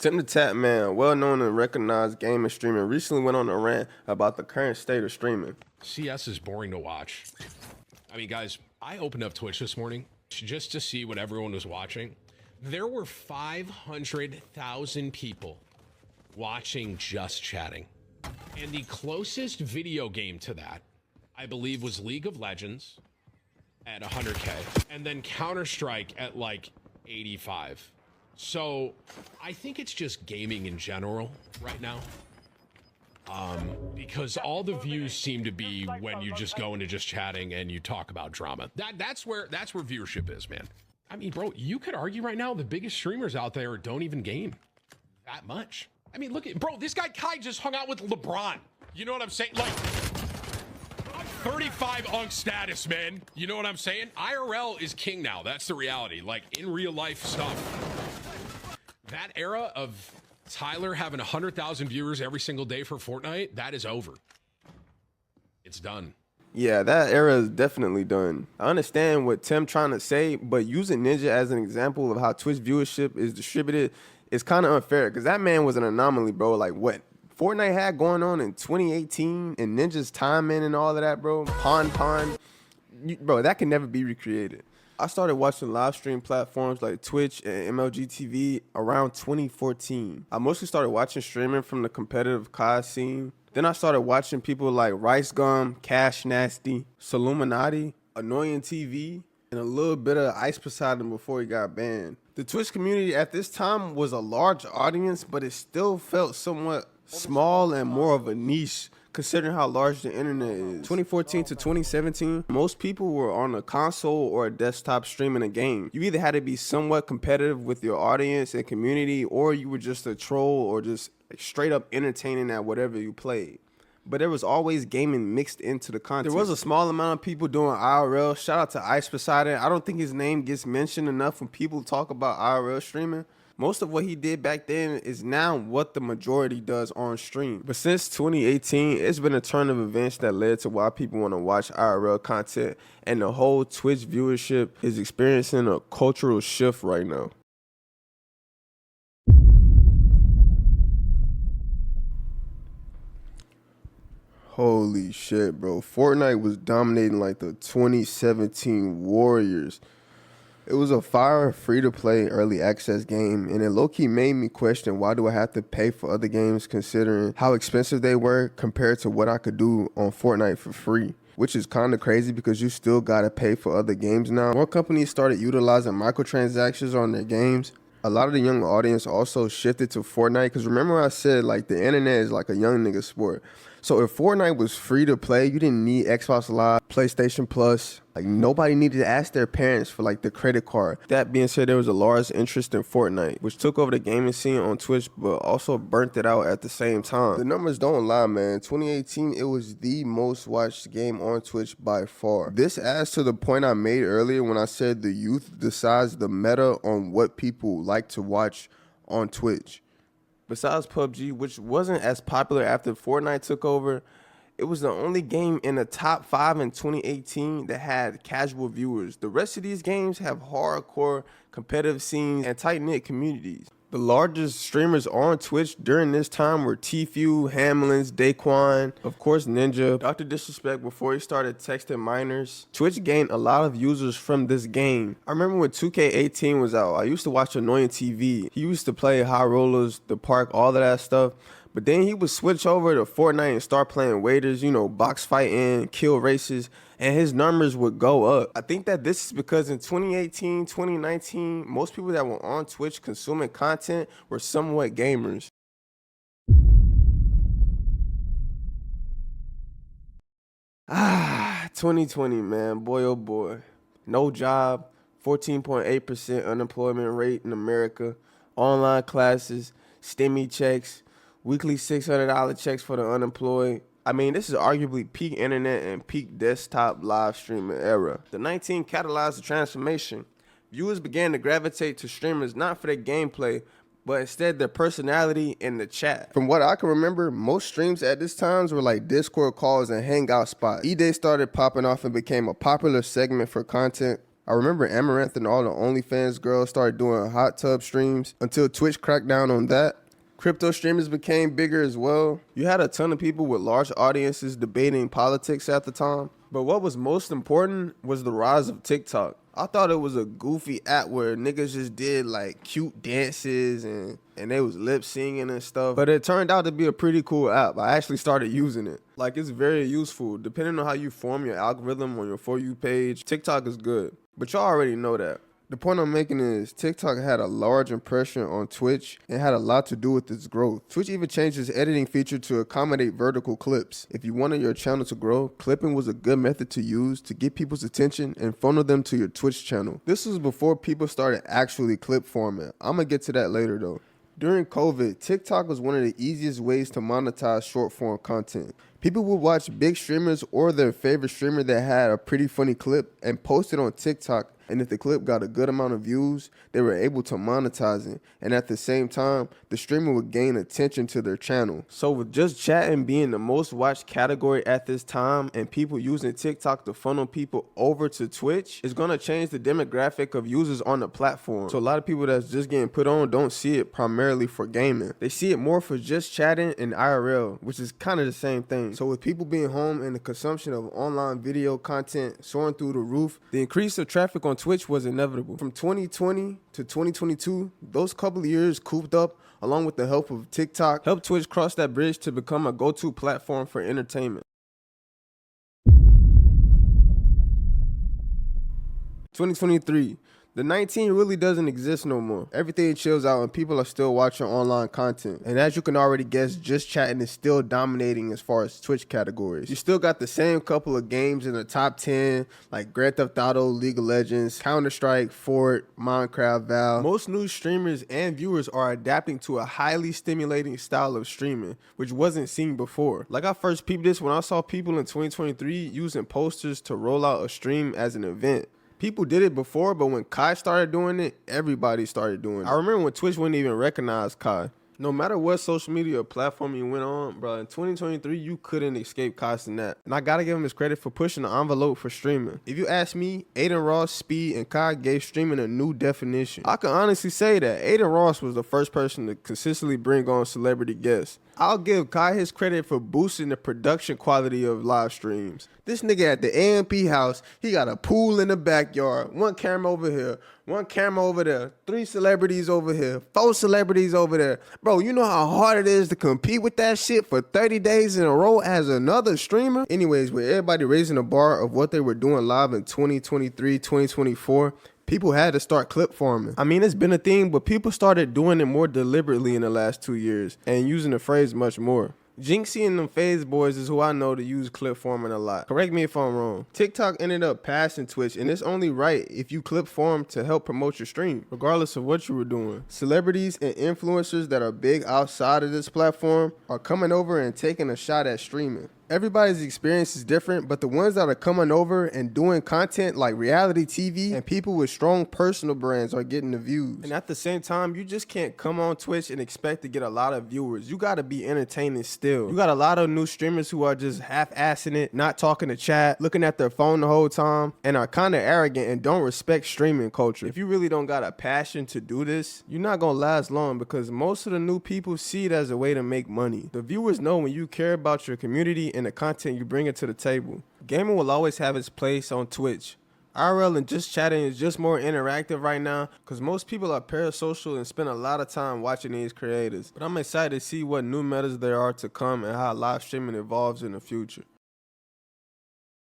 TimTheTatman, well-known and recognized game and streamer, recently went on a rant about the current state of streaming. CS is boring to watch. I mean, guys, I opened up Twitch this morning just to see what everyone was watching. There were 500,000 people watching just chatting. And the closest video game to that, I believe, was League of Legends at 100K. And then Counter-Strike at like 85. So I think it's just gaming in general right now. Because all the views seem to be when you just go into just chatting and you talk about drama. That's where viewership is, man. I mean, bro, you could argue right now the biggest streamers out there don't even game that much. I mean, look at, bro, this guy Kai just hung out with LeBron. You know what I'm saying? Like, 35 unk status, man. You know what I'm saying? IRL is king now. That's the reality. Like, in real life stuff. That era of Tyler having 100,000 viewers every single day for Fortnite, that is over. It's done. Yeah, that era is definitely done. I understand what Tim trying to say, but using Ninja as an example of how Twitch viewership is distributed is kind of unfair because that man was an anomaly, bro. Like what Fortnite had going on in 2018 and Ninja's timing and all of that, bro. Bro, that can never be recreated. I started watching live stream platforms like Twitch and MLG TV around 2014. I mostly started watching streaming from the competitive Kai scene. Then I started watching people like Rice Gum, Cash Nasty, Saluminati, Annoying TV, and a little bit of Ice Poseidon before he got banned. The Twitch community at this time was a large audience, but it still felt somewhat small and more of a niche considering how large the internet is. 2014 to 2017, most people were on a console or a desktop streaming a game. You either had to be somewhat competitive with your audience and community, or you were just a troll or just straight up entertaining at whatever you played. But there was always gaming mixed into the content. There was a small amount of people doing IRL. Shout out to Ice Poseidon. I don't think his name gets mentioned enough when people talk about IRL streaming. Most of what he did back then is now what the majority does on stream. But since 2018, it's been a turn of events that led to why people want to watch IRL content, and the whole Twitch viewership is experiencing a cultural shift right now. Holy shit, bro. Fortnite was dominating like the 2017 Warriors. It was a fire free-to-play early access game, and it low-key made me question why do I have to pay for other games considering how expensive they were compared to what I could do on Fortnite for free, which is kind of crazy because you still got to pay for other games now. More companies started utilizing microtransactions on their games. A lot of the young audience also shifted to Fortnite because remember I said like the internet is like a young nigga sport. So if Fortnite was free to play, you didn't need Xbox Live, PlayStation Plus. Like nobody needed to ask their parents for like the credit card. That being said, there was a large interest in Fortnite, which took over the gaming scene on Twitch, but also burnt it out at the same time. The numbers don't lie, man. 2018, it was the most watched game on Twitch by far. This adds to the point I made earlier when I said the youth decides the meta on what people like to watch on Twitch. Besides PUBG, which wasn't as popular after Fortnite took over, it was the only game in the top 5 in 2018 that had casual viewers. The rest of these games have hardcore competitive scenes and tight-knit communities. The largest streamers on Twitch during this time were Tfue, Hamlins, Daquan, of course Ninja, Dr. Disrespect before he started texting minors. Twitch gained a lot of users from this game. I remember when 2K18 was out, I used to watch Annoying TV. He used to play High Rollers, The Park, all of that stuff. But then he would switch over to Fortnite and start playing waiters, you know, box fighting, kill races, and his numbers would go up. I think that this is because in 2018, 2019, most people that were on Twitch consuming content were somewhat gamers. 2020, man, boy, oh boy. No job, 14.8% unemployment rate in America, online classes, STEMI checks, weekly $600 checks for the unemployed. I mean, this is arguably peak internet and peak desktop live streaming era. The 19 catalyzed the transformation. Viewers began to gravitate to streamers not for their gameplay, but instead their personality and the chat. From what I can remember, most streams at this time were like Discord calls and hangout spots. E-Day started popping off and became a popular segment for content I remember Amaranth and all the OnlyFans girls started doing hot tub streams until Twitch cracked down on that. Crypto streamers became bigger as well. You had a ton of people with large audiences debating politics at the time. But what was most important was the rise of TikTok. I thought it was a goofy app where niggas just did like cute dances and they was lip singing and stuff. But it turned out to be a pretty cool app. I actually started using it. Like, it's very useful. Depending on how you form your algorithm on your For You page, TikTok is good. But y'all already know that. The point I'm making is TikTok had a large impression on Twitch and had a lot to do with its growth. Twitch even changed its editing feature to accommodate vertical clips. If you wanted your channel to grow, clipping was a good method to use to get people's attention and funnel them to your Twitch channel. This was before people started actually clip format. I'm gonna get to that later though. During COVID, TikTok was one of the easiest ways to monetize short form content. People would watch big streamers or their favorite streamer that had a pretty funny clip and post it on TikTok. And if the clip got a good amount of views, they were able to monetize it. And at the same time, the streamer would gain attention to their channel. So with just chatting being the most watched category at this time and people using TikTok to funnel people over to Twitch, it's going to change the demographic of users on the platform. So a lot of people that's just getting put on don't see it primarily for gaming. They see it more for just chatting and IRL, which is kind of the same thing. So with people being home and the consumption of online video content soaring through the roof, the increase of traffic on Twitch was inevitable. From 2020 to 2022, those couple of years cooped up, along with the help of TikTok, helped Twitch cross that bridge to become a go-to platform for entertainment. 2023. The 19 really doesn't exist no more. Everything chills out and people are still watching online content. And as you can already guess, just chatting is still dominating as far as Twitch categories. You still got the same couple of games in the top 10, like Grand Theft Auto, League of Legends, Counter-Strike, Fort, Minecraft, Val. Most new streamers and viewers are adapting to a highly stimulating style of streaming, which wasn't seen before. Like, I first peeped this when I saw people in 2023 using posters to roll out a stream as an event. People did it before, but when Kai started doing it, everybody started doing it. I remember when Twitch wouldn't even recognize Kai. No matter what social media platform you went on, bro, in 2023, you couldn't escape Kai Cenat. And I gotta give him his credit for pushing the envelope for streaming. If you ask me, Aiden Ross, Speed, and Kai gave streaming a new definition. I can honestly say that Aiden Ross was the first person to consistently bring on celebrity guests. I'll give Kai his credit for boosting the production quality of live streams. This nigga at the AMP house, he got a pool in the backyard, one camera over here, one camera over there, 3 celebrities over here, 4 celebrities over there. Bro, you know how hard it is to compete with that shit for 30 days in a row as another streamer? Anyways, with everybody raising the bar of what they were doing live in 2023, 2024, people had to start clip farming. I mean, it's been a thing, but people started doing it more deliberately in the last 2 years and using the phrase much more. Jinxie and them Phase Boys is who I know to use clip farming a lot. Correct me if I'm wrong. TikTok ended up passing Twitch, and it's only right if you clip farm to help promote your stream, regardless of what you were doing. Celebrities and influencers that are big outside of this platform are coming over and taking a shot at streaming. Everybody's experience is different, but the ones that are coming over and doing content like reality TV and people with strong personal brands are getting the views. And at the same time, you just can't come on Twitch and expect to get a lot of viewers. You got to be entertaining still. You got a lot of new streamers who are just half-assing it, not talking to chat, looking at their phone the whole time, and are kind of arrogant and don't respect streaming culture. If you really don't got a passion to do this, you're not going to last long because most of the new people see it as a way to make money. The viewers know when you care about your community and the content you bring it to the table. Gaming will always have its place on Twitch. IRL and just chatting is just more interactive right now because most people are parasocial and spend a lot of time watching these creators. But I'm excited to see what new metas there are to come and how live streaming evolves in the future.